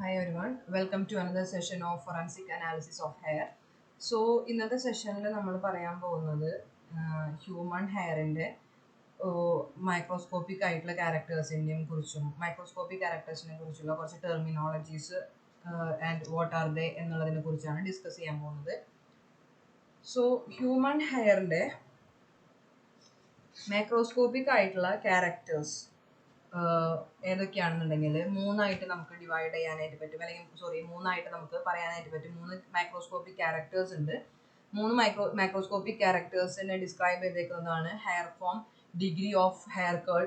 Hi everyone, welcome to another session of forensic analysis of hair. So, ഇന്നത്തെ സെഷനിൽ നമ്മൾ പറയാൻ പോകുന്നത് ഹ്യൂമൻ ഹെയറിൻ്റെ മൈക്രോസ്കോപ്പിക് ആയിട്ടുള്ള ക്യാരക്ടേഴ്സിനെയും കുറിച്ചും മൈക്രോസ്കോപ്പിക് ക്യാരക്ടേഴ്സിനെ കുറിച്ചുള്ള കുറച്ച് terminologies and what are they എന്നുള്ളതിനെ കുറിച്ചാണ് ഡിസ്കസ് ചെയ്യാൻ പോകുന്നത്. സോ ഹ്യൂമൻ ഹെയറിൻ്റെ മൈക്രോസ്കോപ്പിക് ആയിട്ടുള്ള ക്യാരക്ടേഴ്സ് ഏതൊക്കെയാണെന്നുണ്ടെങ്കിൽ മൂന്നായിട്ട് നമുക്ക് ഡിവൈഡ് ചെയ്യാനായിട്ട് പറ്റും, അല്ലെങ്കിൽ മൂന്നായിട്ട് നമുക്ക് പറയാനായിട്ട് പറ്റും. മൂന്ന് മൈക്രോസ്കോപ്പിക് ക്യാരക്ടേഴ്സ് ഉണ്ട്. മൂന്ന് മൈക്രോസ്കോപ്പിക് ക്യാരക്ടേഴ്സിനെ ഡിസ്ക്രൈബ് ചെയ്തേക്കുന്നതാണ് hair form, degree of hair curl,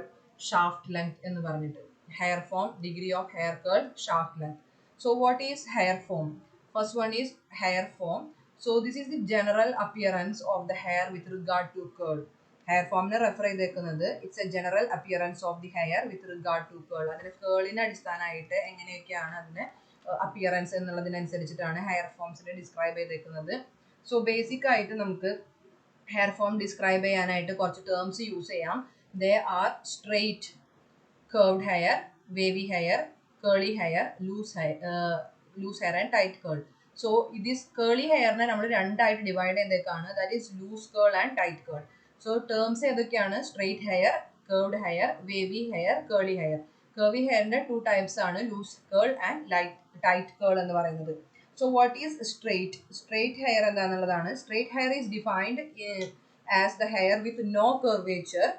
shaft length എന്ന് പറഞ്ഞിട്ട്. Hair form, degree of hair curl, shaft length. So what is hair form? First one is hair form. So this is the general appearance of the hair with regard to curl. Hair form ne refer ചെയ്തേക്കുന്നത് it's a general appearance of the hair with regard to curl. അതിന് കേളിനെ അടിസ്ഥാനമായിട്ട് എങ്ങനെയൊക്കെയാണ് അതിൻ്റെ appearance എന്നുള്ളതിനനുസരിച്ചിട്ടാണ് hair ഫോംസിനെ describe ചെയ്തേക്കുന്നത്. So basic ആയിട്ട് നമുക്ക് ഹെയർ ഫോം ഡിസ്ക്രൈബ് ചെയ്യാനായിട്ട് കുറച്ച് ടേംസ് യൂസ് ചെയ്യാം. They are straight curved hair, wavy hair, curly hair, loose hair and tight curl. So this curly hair ne നമ്മൾ രണ്ടായിട്ട് ഡിവൈഡ് ചെയ്തേക്കാണ്. That is loose curl and tight curl. So terms ഏതൊക്കെയാണ്? Straight hair, curved hair, wavy hair, curly hair. Curvy ഹെയറിന്റെ two types ആണ്, loose curl and tight curl എന്ന് പറയുന്നത്. So what is straight? Straight hair എന്താണെന്നുള്ളതാണ്. Straight hair is defined as the hair with no curvature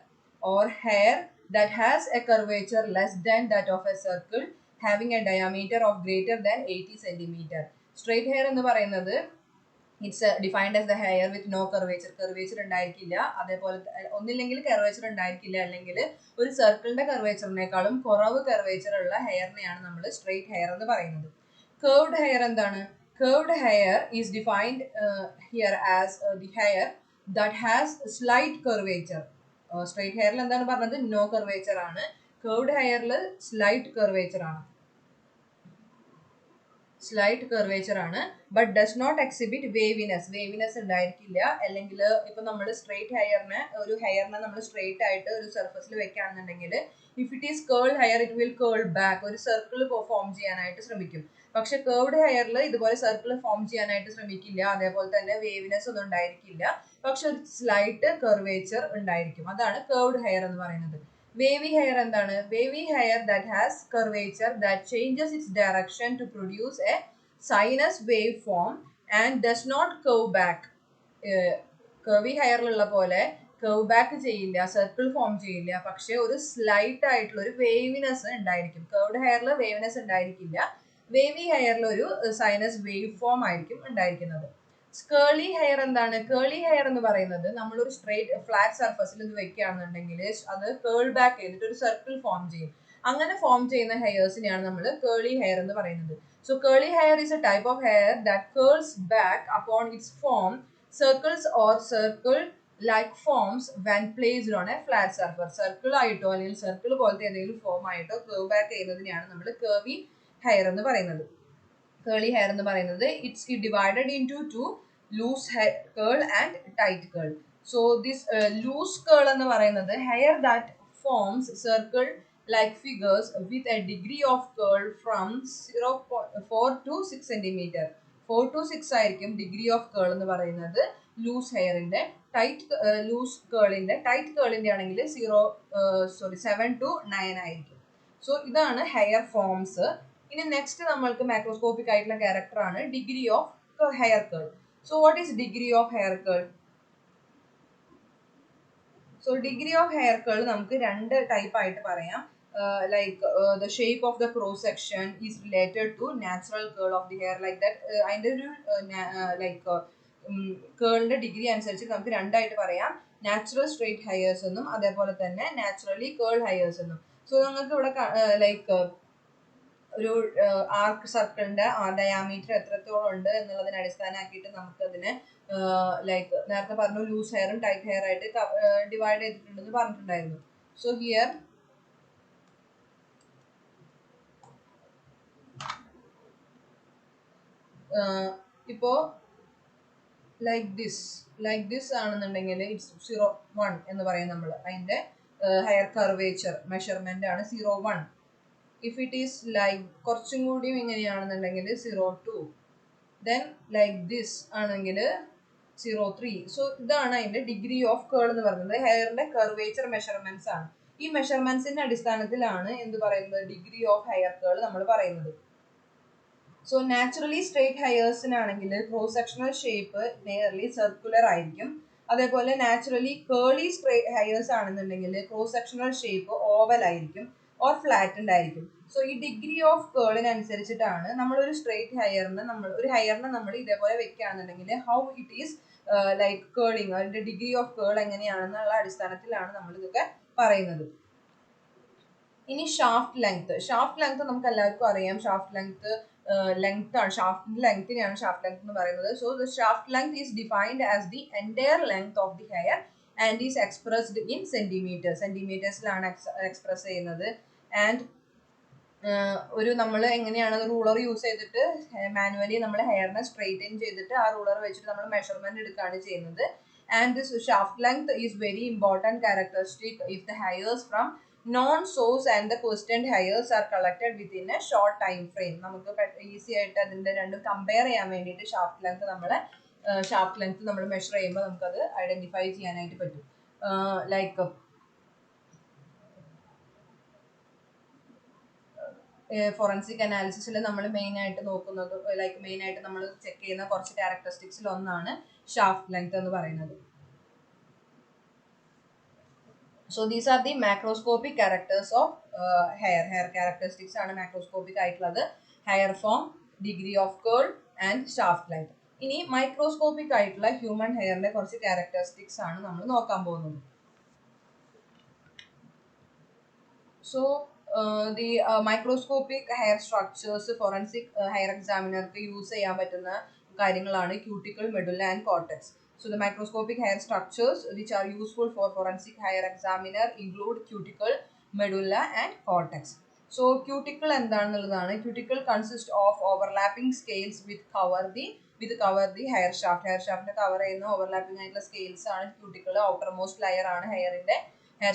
or hair that has a curvature less than that of a circle having a diameter of greater than 80 cm. Straight hair എന്ന് പറയുന്നത് it's defined as the hair with no curvature. Curvature ഉണ്ടായിരിക്കില്ല, അതേപോലെ ഒന്നില്ലെങ്കിൽ curvature ഉണ്ടായിരിക്കില്ല, അല്ലെങ്കിൽ ഒരു സർക്കിളിന്റെ കർവേച്ചറിനേക്കാളും കുറവ് കർവേച്ചർ ഉള്ള ഹെയറിനെയാണ് നമ്മൾ സ്ട്രെയിറ്റ് ഹെയർ എന്ന് പറയുന്നത്. കർവ്ഡ് ഹെയർ എന്താണ്? Curved hair is defined here as the hair that has slight curvature. Straight ഹെയറിൽ എന്താണ് പറഞ്ഞത്? നോ കർവേച്ചർ ആണ്. കർവ്ഡ് ഹെയറിൽ സ്ലൈറ്റ് കർവേച്ചർ ആണ്. സ്ലൈറ്റ് കർവേച്ചർ ആണ്, but does not exhibit waviness. Waviness ഉണ്ടായിരിക്കില്ല. അല്ലെങ്കിൽ ഇപ്പൊ നമ്മൾ സ്ട്രെയിറ്റ് ഹെയറിനെ നമ്മൾ സ്ട്രെയിറ്റ് ആയിട്ട് ഒരു സർഫസിൽ വെക്കുകയാണെന്നുണ്ടെങ്കിൽ if it is curl hair it will curl back, ഒരു സർക്കിൾ ഫോം ചെയ്യാനായിട്ട് ശ്രമിക്കും. പക്ഷെ കേർവ്ഡ് ഹെയറിൽ ഇതുപോലെ സർക്കിൾ ഫോം ചെയ്യാനായിട്ട് ശ്രമിക്കില്ല, അതേപോലെ തന്നെ വേവിനെസ് ഒന്നും ഉണ്ടായിരിക്കില്ല, പക്ഷെ ഒരു സ്ലൈറ്റ് കർവേച്ചർ ഉണ്ടായിരിക്കും. അതാണ് കേർവ്ഡ് ഹെയർ എന്ന് പറയുന്നത്. വേവി ഹെയർ എന്താണ്? Wavy hair that has curvature that changes its direction to produce a sinus wave form and does not curve back. Curvy ഹെയറിലുള്ള പോലെ കർവ് ബാക്ക് ചെയ്യില്ല, സർക്കിൾ ഫോം ചെയ്യില്ല, പക്ഷെ ഒരു സ്ലൈറ്റ് ആയിട്ടുള്ള ഒരു വേവിനെസ് ഉണ്ടായിരിക്കും. കർവ്ഡ് ഹെയറിൽ വേവിനെസ് ഉണ്ടായിരിക്കില്ല, വേവി ഹെയറിൽ ഒരു സൈനസ് വേവ് ഫോം ആയിരിക്കും ഉണ്ടായിരിക്കുന്നത്. കേളി ഹെയർ എന്താണ്? കേളി ഹെയർ എന്ന് പറയുന്നത് നമ്മളൊരു സ്ട്രെയിറ്റ് ഫ്ലാറ്റ് സർഫസിൽ ഇത് വെക്കുകയാണെന്നുണ്ടെങ്കിൽ അത് കേൾ ബാക്ക് ചെയ്തിട്ട് ഒരു സർക്കിൾ ഫോം ചെയ്യും. അങ്ങനെ ഫോം ചെയ്യുന്ന ഹെയർസിനെയാണ് നമ്മൾ കേളി ഹെയർ എന്ന് പറയുന്നത്. So Keli hair is A type of hair that curls back upon it's form circles or circle like forms when placed on A flat surface. Circle ആയിട്ടോ അല്ലെങ്കിൽ സർക്കിൾ പോലത്തെ ഏതെങ്കിലും ഫോം ആയിട്ടോ കേർവ് ബാക്ക് ചെയ്യുന്നതിനെയാണ് നമ്മൾ curvy hair എന്ന് പറയുന്നത്. കേളി hair എന്ന് പറയുന്നത് it's divided into loose curl and tight curl. So this loose curl എന്ന് പറയുന്നത് hair that forms circle like figures with a degree of curl from 0.4 to 6 cm. 4 to 6 ആയിരിക്കും degree of curl എന്ന് പറയുന്നത് loose ഹെയറിന്റെ. Loose കേളിന്റെ tight കേളിന്റെ ആണെങ്കിൽ 7 to 9 ആയിരിക്കും. സോ ഇതാണ് ഹെയർ ഫോംസ്. ഇനി നെക്സ്റ്റ് നമ്മൾക്ക് മാക്രോസ്കോപ്പിക് ആയിട്ടുള്ള ക്യാരക്ടർ ആണ് degree of hair curl. So what is degree of hair curl? So degree of hair curl നമുക്ക് രണ്ട് ടൈപ്പ് ആയിട്ട് പറയാം. Like the shape of the cross section is related to natural curl of the hair, like that. അതിൻ്റെ ഒരു like കേളിന്റെ degree അനുസരിച്ച് നമുക്ക് രണ്ടായിട്ട് പറയാം, നാച്ചുറൽ സ്ട്രെയിറ്റ് ഹെയർസ് എന്നും അതേപോലെ തന്നെ നാച്ചുറലി കേൾ ഹെയർസ് എന്നും. സോ നിങ്ങൾക്ക് ഇവിടെ ലൈക്ക് ഒരു ആർക്ക് സർക്കിളിന്റെ ഡയാമീറ്റർ എത്രത്തോളം ഉണ്ട് എന്നുള്ളതിനെ അടിസ്ഥാനമാക്കിയിട്ട് നമുക്ക് അതിനെ ലൈക്ക് നേരത്തെ പറഞ്ഞു ലൂസ് ഹെയറും ടൈറ്റ് ഹെയർ ആയിട്ട് ഡിവൈഡ് ചെയ്തിട്ടുണ്ടെന്ന് പറഞ്ഞിട്ടുണ്ടായിരുന്നു. സോ ഹിയർ ഇപ്പോ ലൈക്ക് ദിസ് ആണെന്നുണ്ടെങ്കിൽ ഇറ്റ്സ് 0.1 എന്ന് പറയും നമ്മൾ. അതിന്റെ ഹെയർ കർവേച്ചർ മെഷർമെന്റ് ആണ് 0.1. if it is like കുറച്ചും കൂടിയും ഇങ്ങനെയാണെന്നുണ്ടെങ്കിൽ 0.2, then like this ആണെങ്കിൽ 0.3. സോ ഇതാണ് അതിന്റെ ഡിഗ്രി ഓഫ് കേൾ എന്ന് പറയുന്നത്. ഹെയറിന്റെ കർവേച്ചർ മെഷർമെന്റ്സ് ആണ്. ഈ മെഷർമെന്റ്സിന്റെ അടിസ്ഥാനത്തിലാണ് എന്ത് പറയുന്നത്, ഡിഗ്രി ഓഫ് ഹെയർ കേൾ നമ്മൾ പറയുന്നത്. സോ നാച്ചുറലി സ്ട്രെയിറ്റ് ഹെയർസിനാണെങ്കിൽ cross sectional shape nearly circular ആയിരിക്കും. അതേപോലെ നാച്ചുറലി കേളി സ്ട്രെയിറ്റ് ഹെയർസ് ആണെന്നുണ്ടെങ്കിൽ ക്രോസ് സെക്ഷണൽ ഷേപ്പ് ഓവൽ ആയിരിക്കും ഓർ ഫ്ലാറ്റൻഡ് ആയിരിക്കും. സോ ഈ ഡിഗ്രി ഓഫ് കേളിനനുസരിച്ചിട്ടാണ് നമ്മളൊരു സ്ട്രെയിറ്റ് ഹെയറിനെ നമ്മൾ ഇതേപോലെ വെക്കുകയാണെന്നുണ്ടെങ്കിൽ how it is like curling, അതിന്റെ ഡിഗ്രി ഓഫ് കേൾ എങ്ങനെയാണെന്നുള്ള അടിസ്ഥാനത്തിലാണ് നമ്മൾ ഇതൊക്കെ പറയുന്നത്. ഇനി ഷാഫ്റ്റ് ലെങ്ത് നമുക്ക് എല്ലാവർക്കും അറിയാം. ഷാഫ്റ്റ് ലെങ്ത് ആണ്, ഷാഫ്റ്റിന്റെ ലെങ്തിനെയാണ് ഷാഫ്റ്റ് ലെങ്ത് എന്ന് പറയുന്നത്. So the shaft length is defined as the entire length of the hair and is expressed in സെന്റിമീറ്റേഴ്സിലാണ് എക്സ്പ്രസ് ചെയ്യുന്നത്. ആൻഡ് നമ്മൾ എങ്ങനെയാണ് റൂളർ യൂസ് ചെയ്തിട്ട് മാനുവലി നമ്മൾ ഹെയറിനെ സ്ട്രെയിറ്റൻ ചെയ്തിട്ട് ആ റൂളർ വെച്ചിട്ട് നമ്മൾ മെഷർമെന്റ് എടുക്കുകയാണ് ചെയ്യുന്നത്. And this shaft length is very important characteristic if the hairs from non-source and the questioned hairs are collected within a short time frame. നമുക്ക് ഈസി ആയിട്ട് അതിന്റെ രണ്ടും കമ്പയർ ചെയ്യാൻ വേണ്ടിയിട്ട് ഷാഫ്റ്റ് ലെങ്ത് നമ്മൾ മെഷർ ചെയ്യുമ്പോൾ നമുക്കത് ഐഡന്റിഫൈ ചെയ്യാനായിട്ട് പറ്റും. ലൈക്ക് ഫോറൻസിക് അനാലിസിസിൽ നമ്മൾ മെയിൻ ആയിട്ട് നോക്കുന്നത്, മെയിൻ ആയിട്ട് നമ്മൾ ചെക്ക് ചെയ്യുന്ന കുറച്ച് ക്യാരക്ടറിസ്റ്റിക്സിൽ ഒന്നാണ് ഷാഫ്റ്റ് ലെങ്ത് എന്ന് പറയുന്നത്. So these are the macroscopic characters of hair. Hair characteristics ആണ് macroscopic ആയിട്ടുള്ളത്. Hair form, degree of curl and shaft length. ഇനി മൈക്രോസ്കോപ്പിക് ആയിട്ടുള്ള ഹ്യൂമൻ ഹെയറിന്റെ കുറച്ച് ക്യാരക്ടറിസ്റ്റിക്സ് ആണ് നമ്മൾ നോക്കാൻ പോകുന്നത്. So the microscopic hair structures forensic hair examiner use ചെയ്യാൻ പറ്റുന്ന കാര്യങ്ങളാണ് cuticle, medulla and cortex. So the microscopic hair structures which are useful for forensic hair examiner include cuticle, medulla and cortex. So cuticle എന്താണെന്നുള്ളതാണ്. Cuticle consists of overlapping scales with cover the hair shaft. Hair shaft cover ചെയ്യുന്ന overlapping ആയിട്ടുള്ള scales ആണ് cuticle. outermost layer ആണ് ഹെയറിന്റെ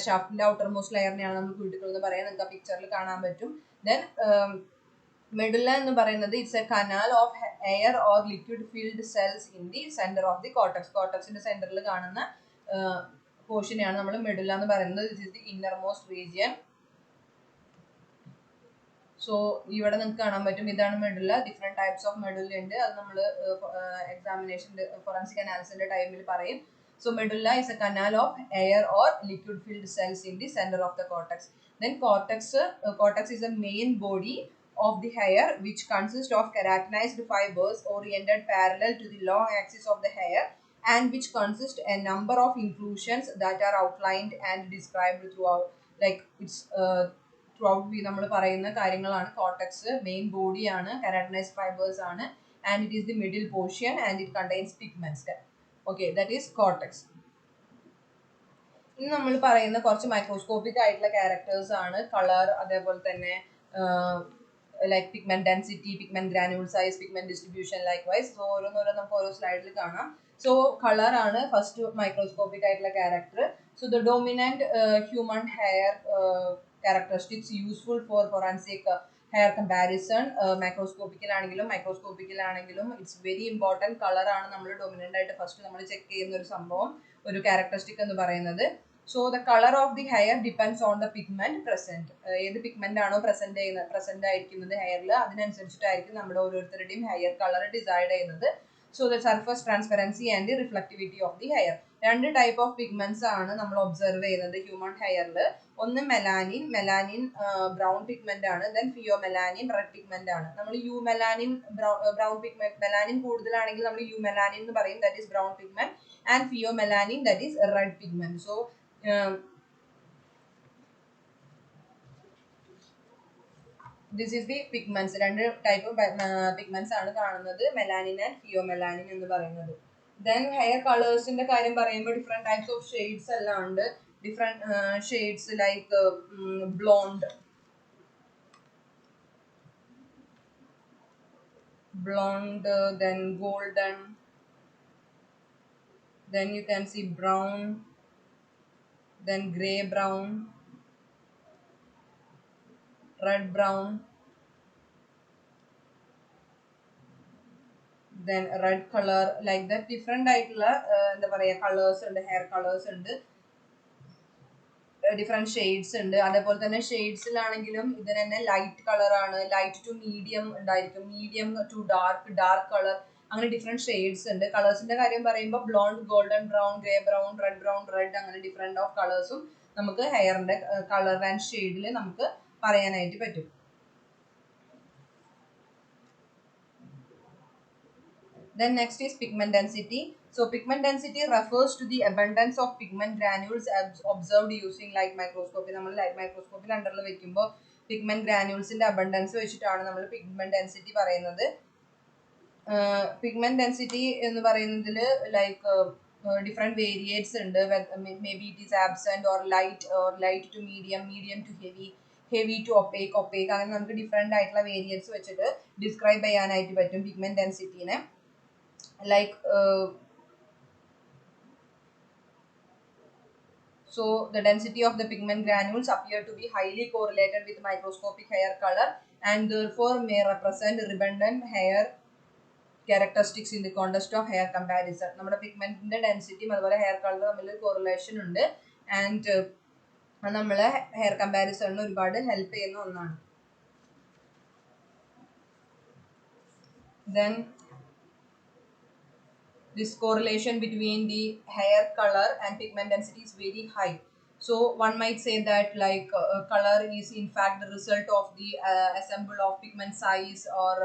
ഷാഫ്റ്റിന്റെ outermost ലെയറിനെയാണ് നമ്മൾ cuticle എന്ന് പറയാം. നിങ്ങൾക്ക് ആ പിക്ചറിൽ കാണാൻ പറ്റും. Then medulla എന്ന് പറയുന്നത് it's a canal of air or liquid filled cells in the centre of the cortex. കോർട്ടക്സിന്റെ സെന്ററിൽ കാണുന്ന പോർഷനെയാണ് നമ്മൾ മെഡുല്ല എന്ന് പറയുന്നത്. This is the inner most region. So ഇവിടെ നിങ്ങൾക്ക് കാണാൻ പറ്റും, ഇതാണ് medulla. Different types of medulla ഉണ്ട്. അത് നമ്മൾ എക്സാമിനേഷന്റെ ഫോറൻസിക് അനാലിസിന്റെ ടൈമിൽ പറയും. So medulla is a canal of air or liquid filled cells in the center of the cortex. Then cortex is a main body of the hair which consists of keratinized fibers oriented parallel to the long axis of the hair and which consist a number of inclusions that are outlined and described throughout. Like it's throughout നമ്മൾ പറയുന്ന കാര്യങ്ങളാണ്. Cortex main body ആണ്, keratinized fibers ആണ്, and it is the middle portion and it contains pigments. Okay, that is cortex. ഇനി നമ്മൾ പറയുന്ന കുറച്ച് microscopic ആയിട്ടുള്ള ക്യാരക്ടേഴ്സ് ആണ്. കളർ, അതേപോലെ തന്നെ like pigment density, pigment granule size, pigment distribution likewise. So ഓരോന്നോരോ നമുക്ക് ഓരോ സ്ലൈഡിൽ കാണാം. സോ കളർ ആണ് ഫസ്റ്റ് മൈക്രോസ്കോപ്പിക് ആയിട്ടുള്ള character. So the dominant human hair characteristics useful for forensic hair comparison. മാക്രോസ്കോപ്പിക്കലാണെങ്കിലും മൈക്രോസ്കോപ്പിക്കലാണെങ്കിലും ഇറ്റ്സ് വെരി ഇമ്പോർട്ടൻറ്റ്. കളറാണ് നമ്മൾ ഡൊമിനൻ്റ് ആയിട്ട് ഫസ്റ്റ് നമ്മൾ ചെക്ക് ചെയ്യുന്ന ഒരു സംഭവം, ഒരു ക്യാരക്ടറിസ്റ്റിക് എന്ന് പറയുന്നത്. So the colour of the hair depends on the pigment present. ഏത് പിഗ്മെന്റ് ആണോ പ്രസന്റ് ആയിരിക്കുന്നത് ഹെയറിൽ, അതിനനുസരിച്ചിട്ടായിരിക്കും നമ്മുടെ ഓരോരുത്തരുടെയും ഹെയർ കളർ ഡിസൈഡ് ചെയ്യുന്നത്. So the surface transparency and the reflectivity of the hair. രണ്ട് ടൈപ്പ് ഓഫ് പിഗ്മെന്റ്സ് ആണ് നമ്മൾ ഒബ്സർവ് ചെയ്യുന്നത് ഹ്യൂമൻ ഹെയറിൽ. ഒന്ന് മെലാനിൻ ബ്രൗൺ പിഗ്മെന്റ് ആണ്. ദെൻ ഫിയോമെലാനിൻ റെഡ് പിഗ്മെന്റ് ആണ്. നമ്മൾ യൂമെലാനിൻ ബ്രൗൺ പിഗ്മെന്റ്, മെലാനിൻ കൂടുതലാണെങ്കിൽ നമ്മൾ യൂമെലാനിൻ എന്ന് പറയും, that is brown pigment, and pheomelanin that is red pigment. So this is the pigments. രണ്ട് ടൈപ്പ് പിഗ്മെന്റ്സ് ആണ് കാണുന്നത്, മെലാനിൻ ആൻഡ് ഫിയോമെലാനിൻ എന്ന് പറയുന്നത്. ദെൻ ഹെയർ കളേഴ്സിന്റെ കാര്യം പറയുമ്പോൾ ഡിഫറെന്റ് ടൈപ്സ് ഓഫ് ഷെയ്ഡ്സ് എല്ലാം ഉണ്ട്. Different shades like blonde, then golden, then you can see brown, then gray brown, red brown, then red color, like that different colors and hair colors and different shades ഉണ്ട്. അതേപോലെ തന്നെ ഷെയ്ഡ്സിലാണെങ്കിലും ഇത് തന്നെ light colour ആണ്, light to medium ഉണ്ടായിരിക്കും, medium to dark, dark colour, അങ്ങനെ different shades ഉണ്ട്. കളേഴ്സിന്റെ കാര്യം പറയുമ്പോൾ blonde, golden brown, grey brown, red അങ്ങനെ ഡിഫറെന്റ് ഓഫ് കളേഴ്സും നമുക്ക് ഹെയറിന്റെ കളർ ആൻഡ് ഷെയ്ഡിൽ നമുക്ക് പറയാനായിട്ട് പറ്റും. Then next is pigment density. So pigment density refers to the abundance of pigment granules observed using light microscopy. നമ്മൾ ലൈറ്റ് മൈക്രോസ്കോപ്പിൽ അണ്ടറിൽ വെക്കുമ്പോൾ പിഗ്മെന്റ് ഗ്രാനുൾസിന്റെ അബണ്ടൻസ് വെച്ചിട്ടാണ് നമ്മൾ പിഗ്മെന്റ് ഡെൻസിറ്റി പറയുന്നത്. പിഗ്മെന്റ് ഡെൻസിറ്റി എന്ന് പറയുന്നതിൽ different variates ഉണ്ട്. Maybe it is absent or light to medium to heavy to opaque അങ്ങനെ നമുക്ക് ഡിഫറെന്റ് ആയിട്ടുള്ള വേരിയൻസ് വെച്ചിട്ട് ഡിസ്ക്രൈബ് ചെയ്യാനായിട്ട് പറ്റും pigment ഡെൻസിറ്റിനെ. So the density of the pigment granules appear to be highly correlated with microscopic hair color and therefore may represent redundant hair characteristics in the context of hair comparison. നമ്മുടെ പിഗ്മെന്റിന്റെ ഡെൻസിറ്റിയും അതുപോലെ hair colour തമ്മിൽ correlation ഉണ്ട് and നമ്മളെ hair കമ്പാരിസണിന് ഒരുപാട് help ചെയ്യുന്ന ഒന്നാണ്. Then this correlation between the hair color and pigment density is very high. So one might say that color is in fact the result of the assemble of pigment size or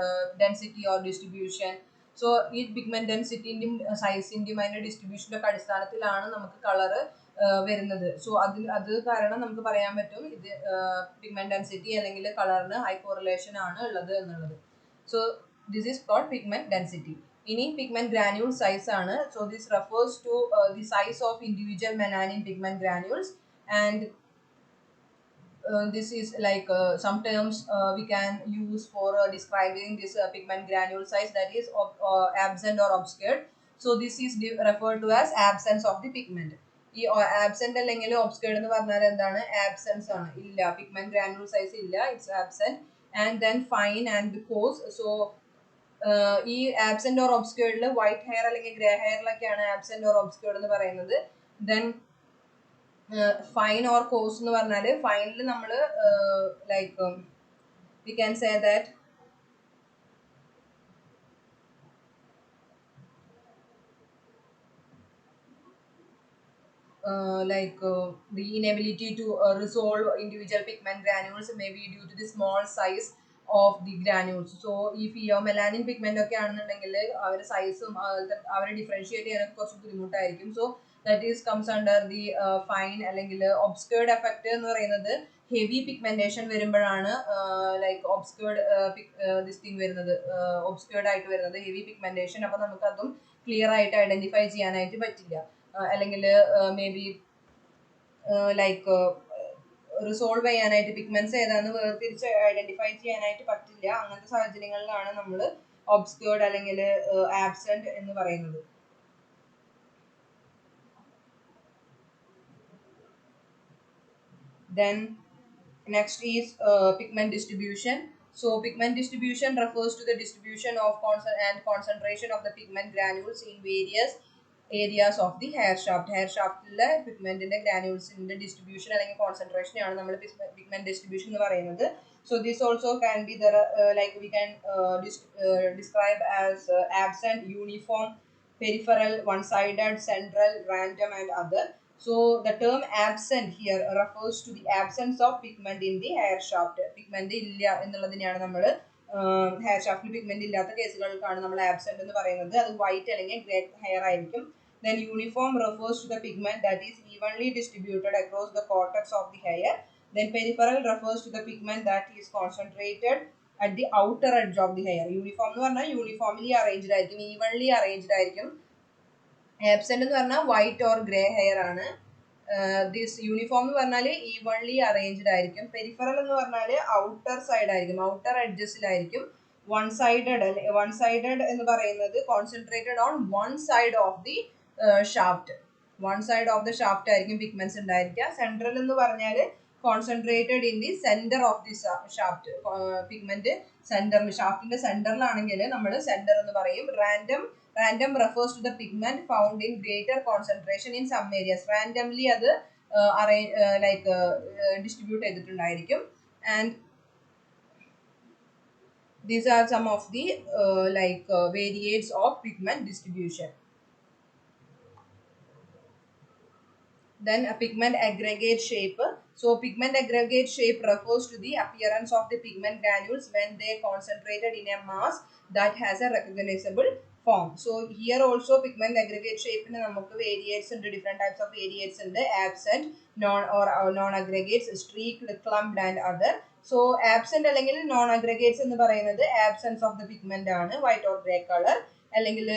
density or distribution. So ഈ pigment density സൈസിന്റെയും അതിന്റെ ഡിസ്ട്രിബ്യൂഷന്റെ അടിസ്ഥാനത്തിലാണ് നമുക്ക് colour വരുന്നത്. So അത് കാരണം നമുക്ക് പറയാൻ പറ്റും ഇത് പിഗ്മെന്റ് ഡെൻസിറ്റി അല്ലെങ്കിൽ കളറിന് ഹൈ കോറിലേഷൻ ആണ് ഉള്ളത് എന്നുള്ളത്. So this is called pigment density. ഇനി പിഗ്മെന്റ് ഗ്രാനുൾ സൈസ് ആണ്. So this refers to the size of individual melanin pigment granules and this is some terms we can use for describing this pigment granule size, that is absent or obscured. So this is referred to as absence of the pigment. ഈ absent അല്ലെങ്കിൽ obscured എന്ന് പറഞ്ഞാൽ എന്താണ്? Absence ആണ്, ഇല്ല, pigment granule size ഇല്ല, it's absent. And then fine and coarse. So ഈ absent or obscured white hair അല്ലെങ്കിൽ grey hairലൊക്കെയാണ് absent or obscured എന്ന് പറയുന്നത്. Then fine or coarse എന്ന് പറഞ്ഞാൽ ഫൈനിൽ നമ്മൾ we can say that the inability to resolve individual pigment granules may be due to the small size of the granules. So if melanin pigment ഒക്കെ ആണെന്നുണ്ടെങ്കിൽ അവരുടെ സൈസും അവരെ ഡിഫറൻഷിയേറ്റ് ചെയ്യാനൊക്കെ കുറച്ച് ബുദ്ധിമുട്ടായിരിക്കും. So that is comes under the fine അല്ലെങ്കിൽ obscured effect എന്ന് പറയുന്നത് ഹെവി പിഗ്മെന്റേഷൻ വരുമ്പോഴാണ് obscured this thing വരുന്നത്, obscured ആയിട്ട് വരുന്നത് ഹെവി പിഗ്മെന്റേഷൻ. അപ്പോൾ നമുക്ക് അതും ക്ലിയർ ആയിട്ട് ഐഡന്റിഫൈ ചെയ്യാനായിട്ട് പറ്റില്ല, അല്ലെങ്കിൽ മേ ബി റിസോൾവ് ചെയ്യാനായിട്ട് പിഗ്മെന്റ്സ് ഏതാണെന്ന് വേർതിരിച്ച് ഐഡന്റിഫൈ ചെയ്യാനായിട്ട് പറ്റില്ല. അങ്ങനത്തെ സാഹചര്യങ്ങളിലാണ് നമ്മൾ obscured അല്ലെങ്കിൽ absent എന്ന് പറയുന്നത്. Then next is pigment distribution. So pigment distribution refers to the distribution of concentration of the pigment granules in various areas of the hair shaft. Hair shaftile pigment inde granules inde distribution അല്ലെങ്കിൽ concentration ആണ് നമ്മൾ pigment distribution എന്ന് പറയുന്നത്. So this also can be we can describe as absent, uniform, peripheral, one-sided, central, random and other. So the term absent here refers to the absence of pigment in the hair shaft. Pigment ഇല്ല എന്നുള്ളതിനെയാണ് നമ്മൾ hair ഷാഫ്റ്റിൽ pigment ഇല്ലാത്ത കേസുകൾക്കാണ് നമ്മൾ absent എന്ന് പറയുന്നത്. അത് white അല്ലെങ്കിൽ grey hair ആയിരിക്കും. Then uniform refers to the pigment that is evenly distributed across the cortex of the hair. Then peripheral refers to the pigment that is concentrated at the outer edge of the hair. Uniform എന്ന് പറഞ്ഞാൽ uniformly arranged ആയിരിക്കും, evenly arranged ആയിരിക്കും. Absent എന്ന് പറഞ്ഞാൽ white or grey hair ആണ്. This uniform എന്ന് പറഞ്ഞാൽ evenly arranged ആയിരിക്കും. പെരിഫറൽ എന്ന് പറഞ്ഞാൽ ഔട്ടർ സൈഡ് ആയിരിക്കും, ഔട്ടർ എഡ്ജസിലായിരിക്കും. വൺ സൈഡഡ് എന്ന് പറയുന്നത് concentrated on one side of the shaft, one side of the shaft ആയിരിക്കും പിഗ്മെന്റ്സ് ഉണ്ടായിരിക്കുക. സെൻട്രൽ എന്ന് പറഞ്ഞാൽ concentrated in the center of the shaft. Pigment center, shaft in the center laanengile nammal center ennu parayum. Random refers to the pigment found in greater concentration in some areas. Randomly adu distribute ചെയ്തിട്ടുണ്ടായിരിക്കും. And these are some of the variates of pigment distribution. Then a pigment aggregate shape. So pigment aggregate shape refers to the appearance of the pigment granules when they concentrated in a mass that has a recognizable form. So here also pigment aggregate shape in namukku variates and different types of variates and absent, non aggregates, streaked, clumped and other. So absent allengil non aggregates ennu parayunnathu absence of the pigment aanu, white or gray color, allengil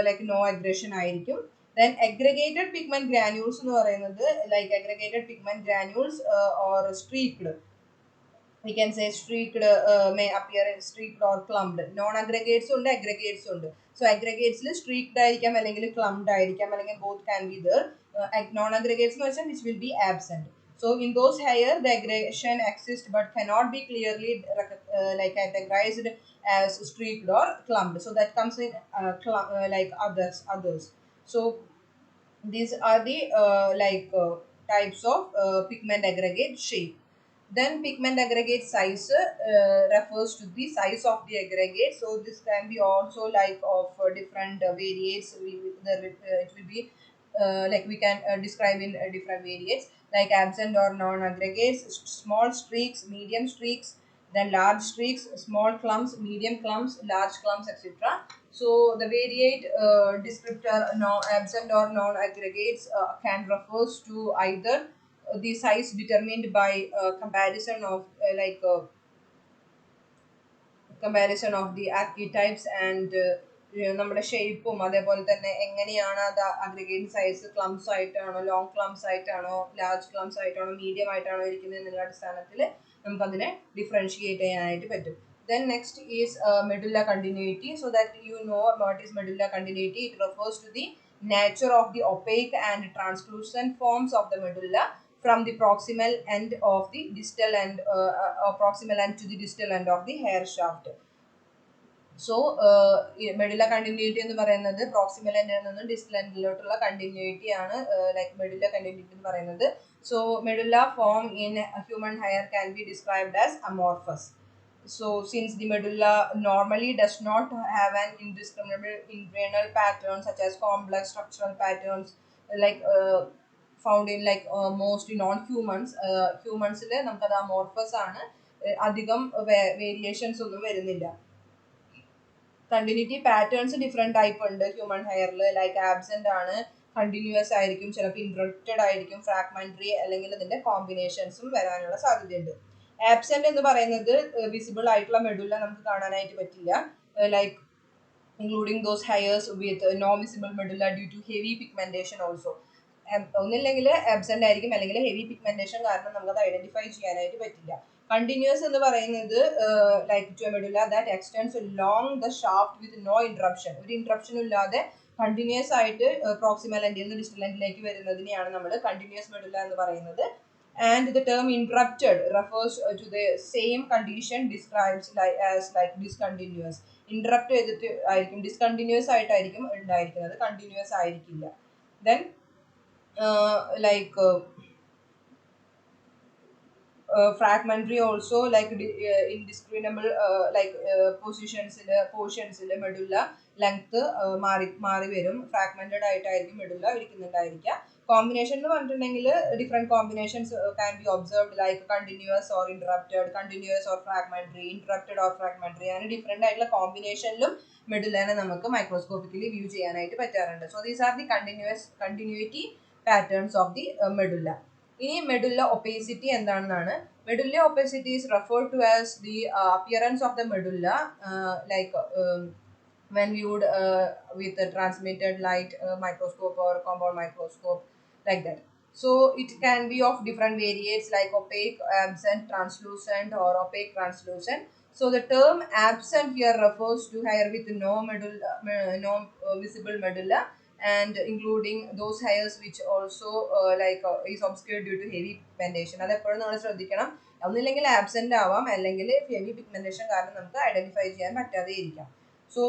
like no aggression aayirikkum. Then aggregated pigment granules nu parayunnathu like aggregated pigment granules or streaked. We can say streaked may appear in streaked or clumped. Non aggregates und aggregates und. So aggregates le streaked aayirikam allengil clumped aayirikam allengil both can be there. Non aggregates nu vechal which will be absent. So in those higher the aggregation exists but cannot be clearly categorized as streaked or clumped. So that comes in like others. So these are the types of pigment aggregate shape. Then pigment aggregate size refers to the size of the aggregate. So this can be also like of different variates. It will be like we can describe in different variates like absent or non-aggregates, small streaks, medium streaks, then large streaks, small clumps, medium clumps, large clumps, etc. So the variate descriptor absent or non-aggregates can refers to either the size determined by comparison of comparison of the archetypes and നമ്മുടെ ഷേപ്പും അതേപോലെ തന്നെ എങ്ങനെയാണ് അത് aggregate size ക്ലംസ് ആയിട്ടാണോ long ക്ലംസ് ആയിട്ടാണോ large ക്ലംസ് ആയിട്ടാണോ medium ആയിട്ടാണോ ഇരിക്കുന്നത് എന്നുള്ള അടിസ്ഥാനത്തിൽ നമുക്കതിനെ ഡിഫറൻഷിയേറ്റ് ചെയ്യാനായിട്ട് പറ്റും. Then next is medulla continuity. So that you know what is medulla continuity. It refers to the nature of the opaque and translucent forms of the medulla from the proximal end of the distal end proximal end to the distal end of the hair shaft. So medulla continuity എന്ന് പറയുന്നത് proximal end ൽ നിന്ന് distal end ലോട്ടുള്ള continuity ആണ് like medulla continuity എന്ന് പറയുന്നത്. So medulla form in human hair can be described as amorphous. So since the medulla normally does not have an indiscriminable internal pattern such as complex structural patterns like found in like most non-humans, humans le namukku ad amorphous aanu, adhigam variations ഒന്നും വരുന്നില്ല. Continuity patterns different type ഉണ്ട് human hair ൽ like absent ആണ്, continuous ആയിരിക്കും, ചിലപ്പോൾ interrupted ആയിരിക്കും, fragmentary അല്ലെങ്കിൽ ഇതിന്റെ കോമ്പിനേഷൻസും വരാനുള്ള സാധ്യതയുണ്ട്. Absent എന്ന് പറയുന്നത് visible ആയിട്ടുള്ള മെഡുല്ല നമുക്ക് കാണാനായിട്ട് പറ്റില്ല, like including those hairs with no visible medulla due to heavy pigmentation also. ഒന്നില്ലെങ്കിൽ absent ആയിരിക്കും അല്ലെങ്കിൽ heavy pigmentation കാരണം നമുക്കത് ഐഡന്റിഫൈ ചെയ്യാനായിട്ട് പറ്റില്ല. Continuous എന്ന് പറയുന്നത് like to a medulla that extends along the shaft with no interruption. ഒരു interruption ഇല്ലാതെ continuous ആയിട്ട് proximal end നിന്ന് distal endലേക്ക് വരുന്നതിനെയാണ് നമ്മൾ continuous medulla എന്ന് പറയുന്നത്. And the term interrupted refers to the same condition described as discontinuous. Interrupt ചെയ്തിട്ട് ആയിരിക്കും, discontinuous ആയിട്ടായിരിക്കും ഉണ്ടായിരിക്കുന്നത്, continuous ആയിരിക്കില്ല. Then fragmentary also like indiscriminable portions medulla length മാറി വരും, fragmented ആയിട്ടായിരിക്കും medulla ഇരിക്കുന്നുണ്ടായിരിക്കുക. Combination എന്ന് പറഞ്ഞിട്ടുണ്ടെങ്കിൽ different combinations can be observed like continuous or interrupted, continuous or fragmentary, interrupted or fragmentary അങ്ങനെ different ആയിട്ടുള്ള കോമ്പിനേഷനിലും മെഡുല്ലനെ നമുക്ക് മൈക്രോസ്കോപ്പിക്കലി വ്യൂ ചെയ്യാനായിട്ട് പറ്റാറുണ്ട്. So these are the continuity patterns of the medulla. ഇനി medulla opacity എന്താണെന്നാണ്. Medulla opacity is referred to as the appearance of the medulla when viewed with a transmitted light microscope or compound microscope like that. So it can be of different variates like opaque, absent, translucent or opaque translucent. So the term absent here refers to hair with no medulla, no visible medulla, and including those hairs which also is obscured due to heavy pigmentation. അത് എപ്പോഴും നമ്മൾ ശ്രദ്ധിക്കണം. ഒന്നില്ലെങ്കിൽ absent ആവാം, അല്ലെങ്കിൽ heavy pigmentation കാരണം നമുക്ക് identify ചെയ്യാൻ പറ്റാതെ ഇരിക്കാം. So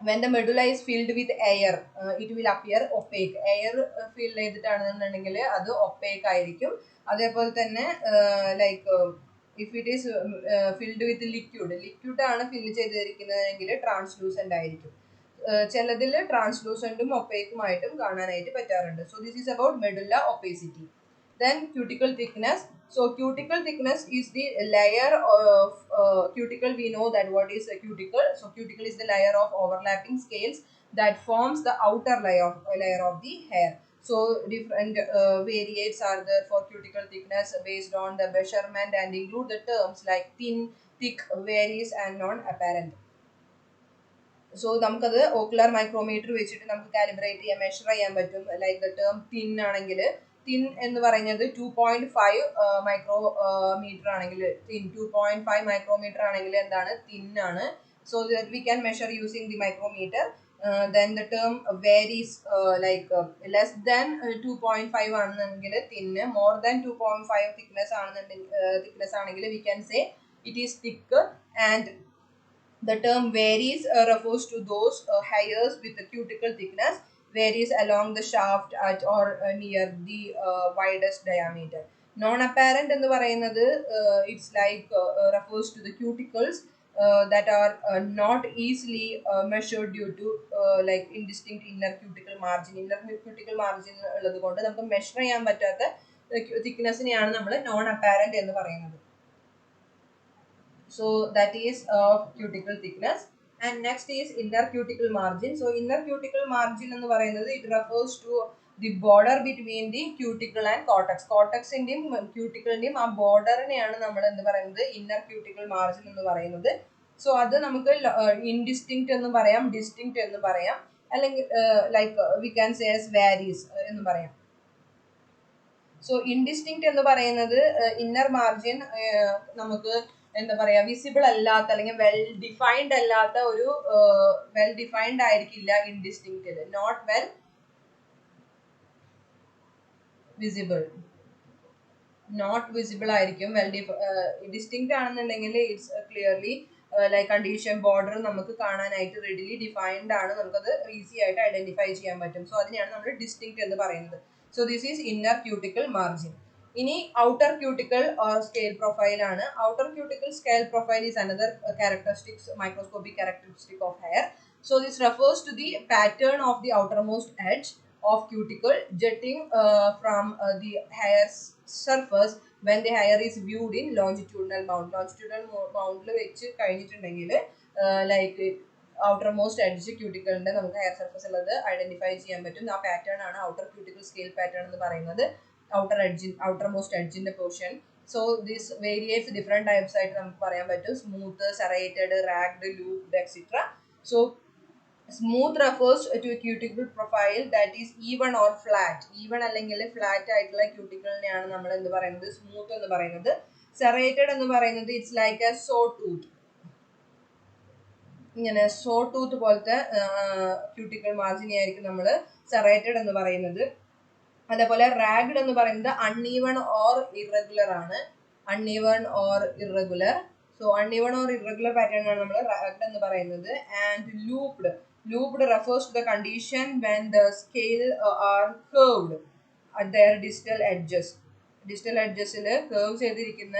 when the medulla is filled with air, it will appear opaque. Air fill ചെയ്തിട്ടാണെന്നുണ്ടെങ്കിൽ അത് opaque ആയിരിക്കും. അതേപോലെ തന്നെ if it is filled with liquid ആണ് fill ചെയ്തിരിക്കുന്നതെങ്കിൽ translucent ആയിരിക്കും. ചിലതിൽ ട്രാൻസ്ലൂസൻറ്റും ഒപ്പേക്കും ആയിട്ടും കാണാനായിട്ട് പറ്റാറുണ്ട്. So this is about medulla opacity. Then cuticle thickness. So cuticle thickness is the layer of cuticle. We know that what is a cuticle. So cuticle is the layer of overlapping scales that forms the outer layer of the hair. So different variates are there for cuticle thickness based on the measurement and include the terms like thin, thick, varies and non-apparent. So നമുക്കത് ocular micrometer വെച്ചിട്ട് നമുക്ക് calibrate ചെയ്യാൻ measure ചെയ്യാൻ പറ്റും. Like the term thin ആണെങ്കിൽ thin എന്ന് പറയുന്നത് 2.5 micrometer ആണെങ്കിൽ 2.5 മൈക്രോമീറ്റർ ആണെങ്കിൽ എന്താണ് തിൻ ആണ്. So that we can measure using the micrometer. Then the term varies less than 2.5 ആണെന്നെങ്കിൽ തിൻ, more than 2.5 thickness ആണെങ്കിൽ we can say it is thick. And the term varies refers to those hairs with the cuticle thickness varies along the shaft at or near the widest diameter. Non-apparent ennu parayunnathu it's refers to the cuticles that are not easily measured due to indistinct inner cuticle margin. Inner cuticle margin ullathu kondu namukku measure cheyan pattatha thickness neയാണ് നമ്മൾ non apparent ennu parayunnathu. So that is cuticle thickness. And next is inner cuticle margin. So inner cuticle margin ennu parayunnathu it refers to the border between the cuticle and cortex. Cortex indeyum cuticle indeyum aa border neയാണ് നമ്മൾ എന്ത് പറയുന്നത് inner cuticle margin എന്ന് പറയുന്നത്. So അത് നമുക്ക് indistinct എന്ന് പറയാം, distinct എന്ന് പറയാം, അല്ലെങ്കിൽ we can say as varies എന്ന് പറയാം. So indistinct എന്ന് പറയുന്നത് inner margin നമുക്ക് എന്താ പറയാ വിസിബിൾ അല്ലാത്ത അല്ലെങ്കിൽ വെൽ ഡിഫൈൻഡ് അല്ലാത്ത ഒരു വെൽ ഡിഫൈൻഡ് ആയിരിക്കില്ല ഇൻഡിസ്റ്റിങ്ക്റ്റിൽ. നോട്ട് വെൽ വിസിബിൾ ആയിരിക്കും. ഡിസ്റ്റിങ്ക്റ്റ് ആണെന്നുണ്ടെങ്കിൽ ഇറ്റ്സ് ക്ലിയർലി കണ്ടീഷൻ ബോർഡർ നമുക്ക് കാണാനായിട്ട് റെഡിലി ഡിഫൈൻഡ് ആണ്, നമുക്കത് ഈസി ആയിട്ട് ഐഡന്റിഫൈ ചെയ്യാൻ പറ്റും. സോ അതിനെയാണ് നമ്മൾ ഡിസ്റ്റിങ്ക്റ്റ് എന്ന് പറയുന്നത്. So this is inner cuticle margin. ഇനി outer cuticle or scale profile ആണ്. Outer cuticle scale profile is another characteristics, microscopic characteristic of hair. So this refers to the pattern of the outermost edge of cuticle jutting from the hair's surface when the hair is viewed in longitudinal mount. Longitudinal mount വെച്ച് കഴിഞ്ഞിട്ടുണ്ടെങ്കിൽ outermost edge cuticle ന്റെ നമുക്ക് hair surface ഉള്ളത് identify ചെയ്യാൻ പറ്റും. ആ pattern ആണ് outer cuticle scale pattern എന്ന് പറയുന്നത്. outermost edge in the portion. So this varies different types ആയിട്ട് നമുക്ക് പറയാൻ പറ്റും. Smooth, serrated, ragged, looped, etc. So smooth refers to a cuticle profile that is even or flat. Even അല്ലെങ്കിൽ flat ആയിട്ടുള്ള cuticle നെയാണ് നമ്മൾ എന്ത് പറയുന്നത് smooth എന്ന് പറയുന്നത്. Serrated എന്ന് പറയുന്നത് it's like a saw tooth. ഇങ്ങനെ saw tooth പോലത്തെ cuticle margin ആയിരിക്കും നമ്മൾ serrated എന്ന് പറയുന്നത്. അതേപോലെ റാഗ്ഡ് എന്ന് പറയുന്നത് അൺഈവൺ ഓർ ഇറഗുലർ ആണ്. Uneven or irregular. So uneven or irregular pattern ആണ് നമ്മൾ റാഗ്ഡ് എന്ന് പറയുന്നത്. And looped refers to the condition when the scale are curved at their distal edges. Distal edgesൽ curve ചെയ്തിരിക്കുന്ന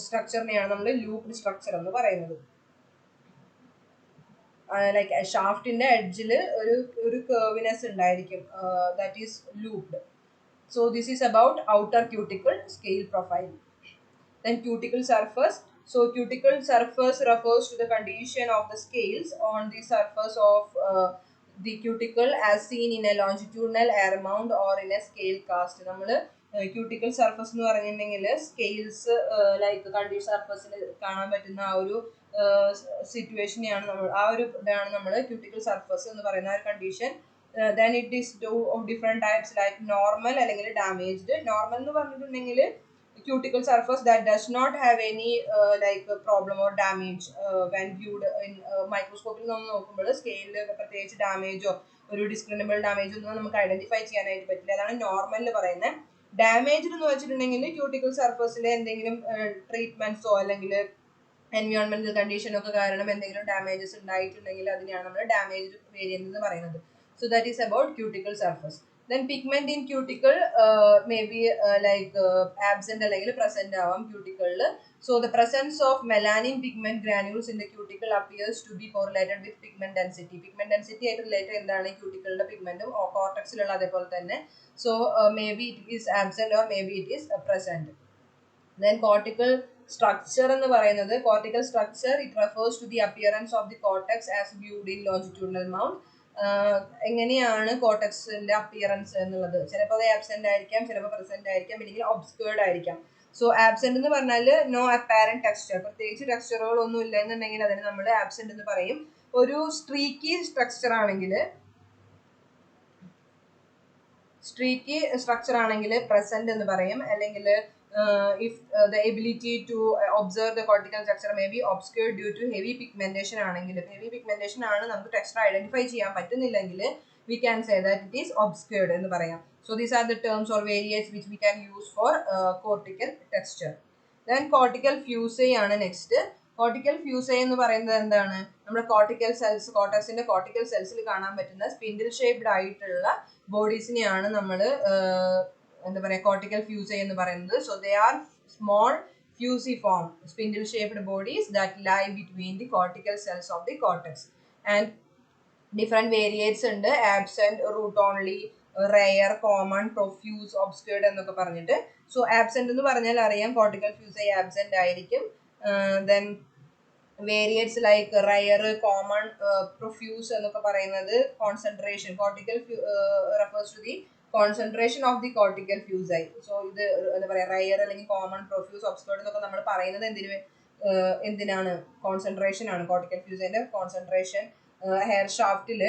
സ്ട്രക്ചറിനെയാണ് നമ്മൾ ലൂപ്ഡ് സ്ട്രക്ചർ എന്ന് പറയുന്നത്. ഷാഫ്റ്റിന്റെ എഡ്ജിൽ ഒരു curviness ഉണ്ടായിരിക്കും, that is looped. So this is about outer cuticle scale profile. Then cuticle surface. So cuticle surface refers to the condition of the scales on the surface of the cuticle as seen in a longitudinal air mount or in a scale cast. നമ്മൾ cuticle surface എന്ന് പറഞ്ഞിട്ടുണ്ടെങ്കിൽ scales condition സർഫസിൽ കാണാൻ പറ്റുന്ന ആ ഒരു സിറ്റുവേഷനെയാണ് നമ്മൾ ഇതാണ് നമ്മൾ cuticle surface എന്ന് പറയുന്ന ആ ഒരു condition. Then it is two of different types like normal അല്ലെങ്കിൽ damaged. Normal എന്ന് പറഞ്ഞിട്ടുണ്ടെങ്കിൽ cuticle surface that does not have any like problem or damage when viewed in microscopic നമ്മൾ നോക്കുമ്പോൾ സ്കെയിലിൽ പ്രത്യേകിച്ച് ഡാമേജോ ഒരു ഡിസ്ക്രിമിനബിൾ ഡാമേജ് ഒന്നും നമുക്ക് ഐഡന്റിഫൈ ചെയ്യാനായിട്ട് പറ്റില്ല. അതാണ് നോർമലിൽ പറയുന്നത്. ഡാമേജ് എന്ന് വെച്ചിട്ടുണ്ടെങ്കിൽ ക്യൂട്ടിക്കൽ സർഫസിലെ എന്തെങ്കിലും ട്രീറ്റ്മെന്റ്സോ അല്ലെങ്കിൽ എൻവയോൺമെന്റൽ കണ്ടീഷനൊക്കെ കാരണം എന്തെങ്കിലും ഡാമേജസ് ഉണ്ടായിട്ടുണ്ടെങ്കിൽ അതിനെയാണ് നമ്മൾ ഡാമേജ് വേരിയന്റ് എന്ന് പറയുന്നത്. So that is about cuticle surface. Then pigment in cuticle may be like absent അല്ലെങ്കിൽ present ആവാം cuticle. So the presence of melanin pigment granules in the cuticle appears to be correlated with pigment density. Pigment density ആയിട്ട് related എന്താണ് ക്യൂട്ടിക്കിളിന്റെ പിഗ്മെന്റും കോർട്ടക്സിലുള്ള അതേപോലെ തന്നെ. So maybe it is absent or maybe it is present. Then cortical structure എന്ന് പറയുന്നത് cortical structure it refers to the appearance of the cortex as viewed in longitudinal mount. എങ്ങനെയാണ് കോർട്ടക്സിന്റെ appearance എന്നുള്ളത്. ചിലപ്പോൾ അത് ആബ്സെന്റ് ആയിരിക്കാം, ചിലപ്പോൾ പ്രസന്റ് ആയിരിക്കാം, അല്ലെങ്കിൽ ഒബ്സ്ക്വേർഡ് ആയിരിക്കാം. സോ ആബ്സെന്റ് എന്ന് പറഞ്ഞാൽ നോ അപ്പാരന്റ് ടെക്സ്ചർ, പ്രത്യേകിച്ച് ടെക്സ്ചറുകൾ ഒന്നും ഇല്ല എന്നുണ്ടെങ്കിൽ അതിന് നമ്മൾ ആബ്സെന്റ് എന്ന് പറയും. ഒരു സ്ട്രീക്കി സ്ട്രക്ചർ ആണെങ്കിൽ പ്രസന്റ് എന്ന് പറയും. അല്ലെങ്കിൽ if the ability to observe the cortical texture may be obscured due to heavy pigmentation ആണെങ്കിൽ, heavy pigmentation ആണ് നമുക്ക് ടെക്സ്ചർ ഐഡന്റിഫൈ ചെയ്യാൻ പറ്റുന്നില്ലെങ്കിൽ we can say that it is obscured എന്ന് പറയാം. So these are the terms or variants which we can use for cortical texture. Then cortical fusae ആണ് next. Cortical ഫ്യൂസൈ എന്ന് പറയുന്നത് എന്താണ്? നമ്മുടെ കോർട്ടിക്കൽ സെൽസ്, കോർട്ടക്സിന്റെ കോർട്ടിക്കൽ സെൽസിൽ കാണാൻ പറ്റുന്ന സ്പിൻഡിൽ ഷേപ്ഡ് ആയിട്ടുള്ള ബോഡീസിനെയാണ് നമ്മൾ എന്താ പറയുക കോർട്ടിക്കൽ ഫ്യൂസൈ എന്ന് പറയുന്നത്. So they are small fusiform spindle shaped bodies that lie between the cortical cells of the cortex. And different variants ഉണ്ട്, absent, root only, rare, common, profuse, obscured എന്നൊക്കെ പറഞ്ഞിട്ട്. സോ ആബ്സെന്റ് എന്ന് പറഞ്ഞാൽ അറിയാം കോർട്ടിക്കൽ ഫ്യൂസൈ ആബ്സെന്റ് ആയിരിക്കും. Then variants like rare, common, profuse എന്നൊക്കെ പറയുന്നത് concentration, cortical refers to the concentration of the cortical fusi. So ഇത് എന്താ പറയുക rare അല്ലെങ്കിൽ common, profuse, obscured എന്നൊക്കെ നമ്മൾ പറയുന്നത് എന്തിനാണ്? കോൺസെൻട്രേഷൻ ആണ്. കോർട്ടിക്കൽ ഫ്യൂസൈന്റെ കോൺസെൻട്രേഷൻ ഹെയർ ഷാഫ്റ്റിൽ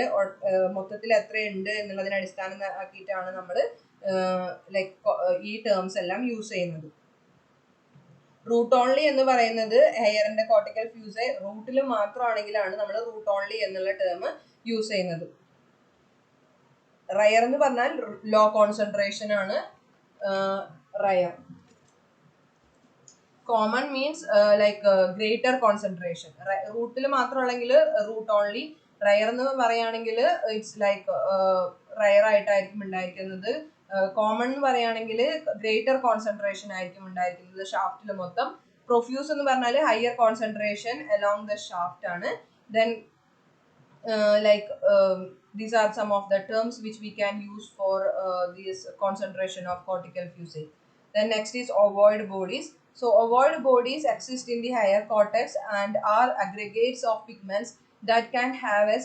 മൊത്തത്തിൽ എത്രയുണ്ട് എന്നുള്ളതിനെ അടിസ്ഥാനമാക്കിയിട്ടാണ് നമ്മൾ ലൈക്ക് ഈ ടേംസ് എല്ലാം യൂസ് ചെയ്യുന്നത്. റൂട്ട് ഓൺലി എന്ന് പറയുന്നത് ഹെയറിന്റെ കോർട്ടിക്കൽ ഫ്യൂസൈ റൂട്ടിൽ മാത്രമാണെങ്കിലാണ് നമ്മൾ റൂട്ട് ഓൺലി എന്നുള്ള ടേം യൂസ് ചെയ്യുന്നത്. റയർ എന്ന് പറഞ്ഞാൽ ലോ കോൺസെൻട്രേഷൻ ആണ് rare. Common means like greater concentration. റൂട്ടിൽ മാത്രമുള്ളെങ്കിൽ റൂട്ട് ഓൺലി. റയർ എന്ന് പറയുകയാണെങ്കിൽ ഇറ്റ്സ് ലൈക്ക് റയർ ആയിട്ടായിരിക്കും ഉണ്ടായിരിക്കുന്നത്. കോമൺ എന്ന് പറയുകയാണെങ്കിൽ ഗ്രേറ്റർ കോൺസെൻട്രേഷൻ ആയിരിക്കും ഉണ്ടായിരിക്കുന്നത് ഷാഫ്റ്റിൽ മൊത്തം. പ്രൊഫ്യൂസ് എന്ന് പറഞ്ഞാൽ higher concentration along the shaft ആണ്. Then like these are some of the terms which we can use for this concentration of cortical fusae. Then next is ovoid bodies. So ovoid bodies exist in the higher cortex and are aggregates of pigments that can have a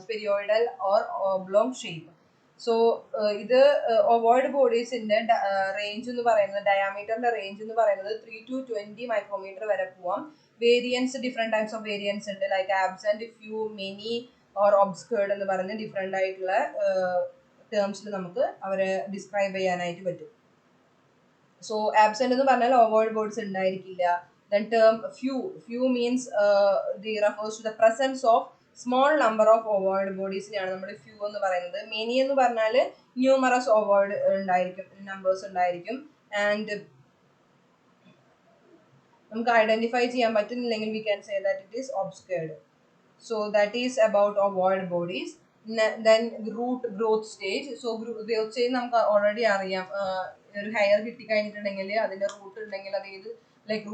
spheroidal or oblong shape. So ഇത് ovoid bodies ന്റെ range എന്ന് പറയുന്നത്, ഡയാമീറ്ററിന്റെ range എന്ന് പറയുന്നത് 3 to 20 micrometre വരെ പോവാം. Variance, different types of variance ഉണ്ട്. Like absent, few, many or obscured എന്ന് പറഞ്ഞ് ഡിഫറെന്റ് ആയിട്ടുള്ള ടേംസിൽ നമുക്ക് അവരെ ഡിസ്ക്രൈബ് ചെയ്യാനായിട്ട് പറ്റും. സോ ആബ്സെന്റ് എന്ന് പറഞ്ഞാൽ ഓവോയിഡ് ബോഡീസ് ഉണ്ടായിരിക്കില്ല. Then term few means the refers to the presence of small number of ovoid ബോഡീസിനെയാണ് നമ്മൾ ഫ്യൂ എന്ന് പറയുന്നത്. മെനി എന്ന് പറഞ്ഞാൽ ന്യൂമറസ് ഓവോയിഡ് ഉണ്ടായിരിക്കും, നമ്പേഴ്സ് ഉണ്ടായിരിക്കും. ആൻഡ് നമുക്ക് ഐഡന്റിഫൈ ചെയ്യാൻ പറ്റുന്നില്ലെങ്കിൽ we can say that it is obscured. So that is about ovoid bodies. Then root growth stage. So growth stage നമുക്ക് ഓൾറെഡി അറിയാം. ഒരു ഹെയർ കിട്ടിക്കഴിഞ്ഞിട്ടുണ്ടെങ്കിൽ അതിന്റെ റൂട്ട് ഉണ്ടെങ്കിൽ അത് ഏത് ലൈക്ക്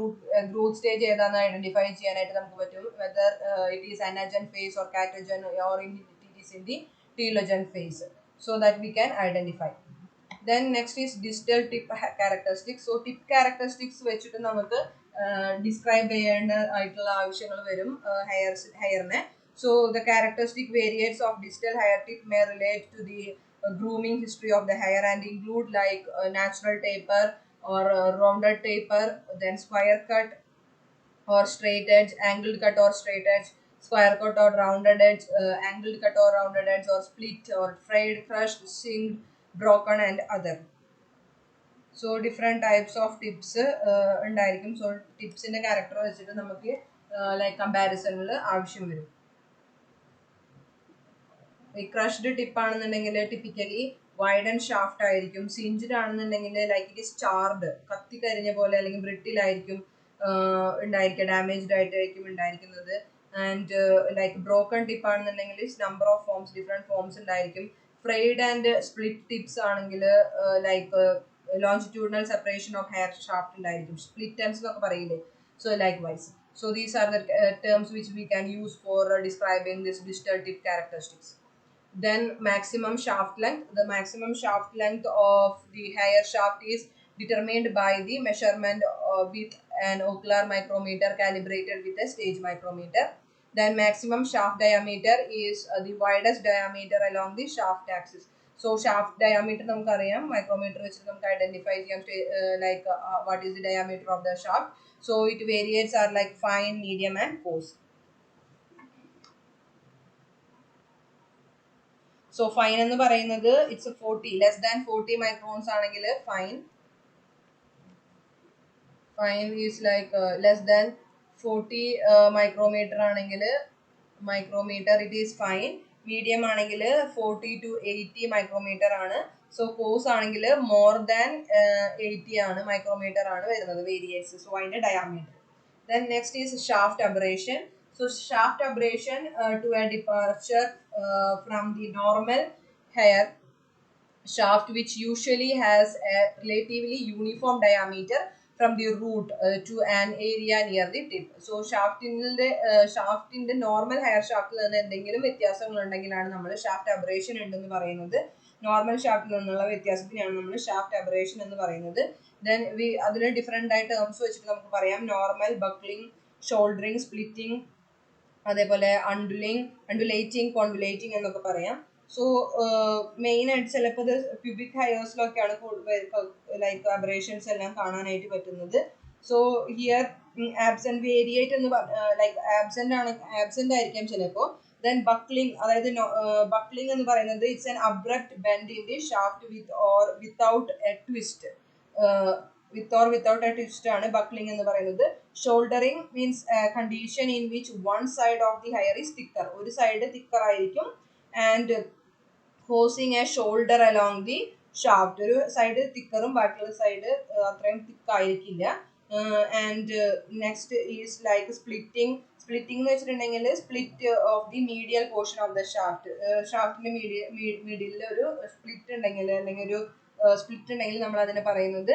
ഗ്രോത്ത് സ്റ്റേജ് ഏതാണെന്ന് ഐഡന്റിഫൈ ചെയ്യാനായിട്ട് നമുക്ക് പറ്റും. Whether it is anagen phase or catagen or it is in the telogen phase. So that we can identify. Then next is distal tip characteristics. So tip characteristics വെച്ചിട്ട് നമുക്ക് describe ചെയ്യേണ്ട ആയിട്ടുള്ള ആവശ്യങ്ങൾ വരും ഹെയറിനെ. So the characteristic variants of distal hair tip may relate to the grooming history of the hair and include like natural taper or rounded taper, then square cut or straight edge, angled cut or straight edge, square cut or rounded edge, angled cut or rounded edge, or split or frayed, crushed, singed, broken and other. So different types of tips ഉണ്ടായിരിക്കും. So ടിപ്സിൻ്റെ character വെച്ചിട്ട് നമുക്ക് like കമ്പാരിസണിൽ ആവശ്യം വരും. ഈ crushed tip ആണെന്നുണ്ടെങ്കിൽ typically wide and shaft ആയിരിക്കും. സിഞ്ചഡ് ആണെന്നുണ്ടെങ്കിൽ like it is charred, കത്തിക്കരിഞ്ഞ പോലെ അല്ലെങ്കിൽ ബ്രിട്ടിലായിരിക്കും ഉണ്ടായിരിക്കുക, ഡാമേജ്ഡ് ആയിട്ടായിരിക്കും ഉണ്ടായിരിക്കുന്നത്. ആൻഡ് ലൈക്ക് ബ്രോക്കൺ ടിപ്പ് ആണെന്നുണ്ടെങ്കിൽ number of forms, different forms ഉണ്ടായിരിക്കും. ഫ്രെയ്ഡ് ആൻഡ് സ്പ്ലിറ്റ് ടിപ്സ് ആണെങ്കിൽ like longitudinal separation of hair shaft ഉണ്ടായിരിക്കും. സ്പ്ലിറ്റ് എൻഡ്സ് എന്നൊക്കെ പറയില്ലേ. So like vice. So these are the terms which we can use for describing this distal tip characteristics. Then maximum shaft length. The maximum shaft length of the hair shaft is determined by the measurement with an ocular micrometer calibrated with a stage micrometer. Then maximum shaft diameter is the widest diameter along the shaft axis. So shaft diameter നമുക്കറിയാം, micrometer വെച്ചിട്ട് നമുക്ക് identify ചെയ്യാം like what is the diameter of the shaft. So it varies are like fine, medium and coarse. So fine എന്ന് പറയുന്നത് it's 40 less than 40 microns ആണെങ്കിൽ fine. Fine is like less than 40 micrometer ആണെങ്കിൽ micrometer it is fine. Medium ആണെങ്കിൽ 40 to 80 micrometer ആണ്. So coarse ആണെങ്കിൽ more than 80 ആണ്, micrometer ആണ് വരുന്നത്, varies. So അതിന്റെ diameter. Then next is shaft aberration. So shaft aberration to a departure from the normal hair shaft, which usually has a relatively uniform diameter from the root to an area near the tip. So ഷാഫ്റ്റിന്റെ normal hair ഷാഫ്റ്റിൽ നിന്ന് എന്തെങ്കിലും വ്യത്യാസങ്ങൾ ഉണ്ടെങ്കിലാണ് നമ്മൾ shaft aberration ഉണ്ടെന്ന് പറയുന്നത്. Normal ഷാഫ്റ്റിൽ നിന്നുള്ള വ്യത്യാസത്തിനാണ് നമ്മൾ ഷാഫ്റ്റ് അബറേഷൻ എന്ന് പറയുന്നത്. ദെൻ അതിന് ഡിഫറെൻ്റ് ആയിട്ട് ടേംസ് വെച്ചിട്ട് നമുക്ക് പറയാം. നോർമൽ, ബക്ലിംഗ്, ഷോൾഡറിങ്, സ്പ്ലിറ്റിംഗ്, അതേപോലെ അണ്ടുലേറ്റിംഗ്, കോൺവുലേറ്റിംഗ് എന്നൊക്കെ പറയാം. സോ മെയിൻ ആയിട്ട് ചിലപ്പോൾ ഇത് പ്യൂബിക് ഹെയർസിലൊക്കെയാണ് ലൈക്ക് അബറേഷൻസ് എല്ലാം കാണാനായിട്ട് പറ്റുന്നത്. സോ ഹിയർ ആബ്സെന്റ്, വേരിയേറ്റ് എന്ന് ലൈക്ക് ആബ്സെന്റ് ആയിരിക്കാം ചിലപ്പോൾ. ദെൻ ബക്ലിംഗ്, അതായത് ബക്ലിംഗ് എന്ന് പറയുന്നത് it's an abrupt bend in the shaft with or without a twist. Without a twist ആണ് ബക്ലിംഗ് എന്ന് പറയുന്നത്. Shouldering means condition in which one side of the hair is thicker, ഒരു side thicker ആയിരിക്കും. And causing a shoulder along the shaft, ഒരു side തിക്കറും ബാക്കിയുള്ള side അത്രയും തിക്കായിരിക്കില്ല. And next is like splitting. Splitting എന്ന് വെച്ചിട്ടുണ്ടെങ്കിൽ split of the medial portion of the shaft. ഷാഫ്റ്റിന്റെ മിഡിലിൽ ഒരു സ്പ്ലിറ്റ് ഉണ്ടെങ്കിൽ, അല്ലെങ്കിൽ ഒരു സ്പ്ലിറ്റ് ഉണ്ടെങ്കിൽ നമ്മൾ അതിനെ പറയുന്നത്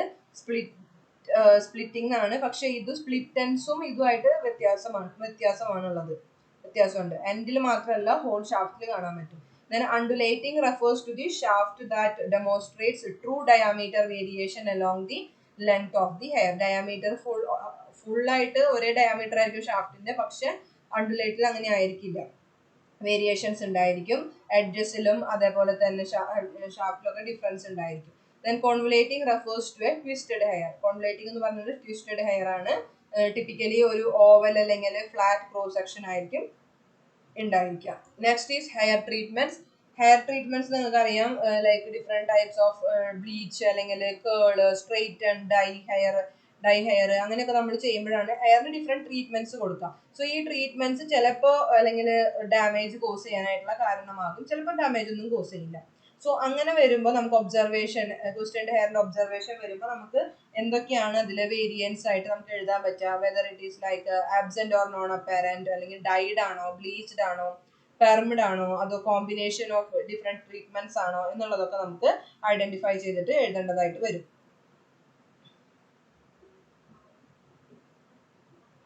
സ്പ്ലിറ്റിംഗ് ആണ്. പക്ഷെ ഇത് സ്പ്ലിറ്റൻസും ഇതുമായിട്ട് വ്യത്യാസമാണുള്ളത്. വ്യത്യാസമുണ്ട്. എൻഡിൽ മാത്രമല്ല, ഹോൾ ഷാഫ്റ്റിൽ കാണാൻ പറ്റും. Then undulating refers to the shaft that demonstrates true diameter variation along the length of the hair. Diameter full ആയിട്ട് ഒരേ ഡയമീറ്റർ ആയിരിക്കും ഷാഫ്റ്റിന്റെ, പക്ഷെ അണ്ടുലേറ്റിൽ അങ്ങനെ ആയിരിക്കില്ല, വേരിയേഷൻസ് ഉണ്ടായിരിക്കും. എഡ്ജസിലും അതേപോലെ തന്നെ ഷാഫ്റ്റിലൊക്കെ ഡിഫറൻസ് ഉണ്ടായിരിക്കും. Then convoluting refers to a twisted hair. Convoluting എന്ന് പറഞ്ഞത് ട്വിസ്റ്റഡ് ഹെയർ ആണ്. ടിപ്പിക്കലി ഒരു ഓവൽ അല്ലെങ്കിൽ ഫ്ലാറ്റ് ക്രോസ് സെക്ഷൻ ആയിരിക്കും ഉണ്ടായിരിക്കുക. Next is hair treatments. Hair treatments നിങ്ങൾക്ക് അറിയാം, like different types of bleach അല്ലെങ്കിൽ കേള്, സ്ട്രെയിറ്റൻ, ഡൈ ഹെയർ അങ്ങനെയൊക്കെ നമ്മൾ ചെയ്യുമ്പോഴാണ് ഹെയറിന് ഡിഫറെന്റ് ട്രീറ്റ്മെന്റ്സ് കൊടുക്കുക. സോ ഈ ട്രീറ്റ്മെന്റ്സ് ചിലപ്പോൾ അല്ലെങ്കിൽ ഡാമേജ് കോസ് ചെയ്യാനായിട്ടുള്ള കാരണമാകും, ചിലപ്പോൾ ഡാമേജ് ഒന്നും കോസ് ചെയ്യില്ല. സോ അങ്ങനെ വരുമ്പോൾ നമുക്ക് ഒബ്സർവേഷൻ, ട്വിസ്റ്റഡ് ഹെയറിന്റെ ഒബ്സർവേഷൻ വരുമ്പോൾ നമുക്ക് എന്തൊക്കെയാണ് അതിലെ വേരിയൻസ് ആയിട്ട് നമുക്ക് എഴുതാൻ പറ്റുക. Whether it is like absent or non apparent, അല്ലെങ്കിൽ ഡൈഡ് ആണോ, ബ്ലീച്ച്ഡ് ആണോ, പെർമിഡ് ആണോ, അതോ കോമ്പിനേഷൻ ഓഫ് ഡിഫറെന്റ് ട്രീറ്റ്മെന്റ്സ് ആണോ എന്നുള്ളതൊക്കെ നമുക്ക് ഐഡന്റിഫൈ ചെയ്തിട്ട് എഴുതേണ്ടതായിട്ട് വരും.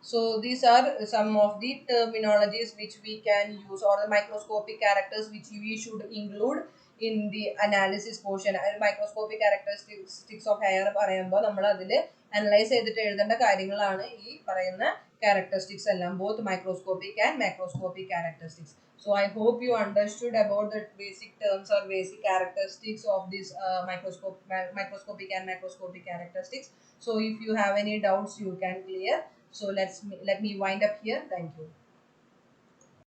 So these are some of the terminologies which we can use, or the microscopic characters which we should include in the analysis portion. Microscopic characteristics of hair പറയുമ്പോൾ നമ്മൾ അതിൽ analyse ചെയ്തിട്ട് എഴുതേണ്ട കാര്യങ്ങളാണ് ഈ പറയുന്ന characteristics എല്ലാം, both microscopic and macroscopic characteristics. So I hope you understood about the basic terms or basic characteristics of this microscopic and macroscopic characteristics. So if you have any doubts, you can clear. So let me wind up here. Thank you.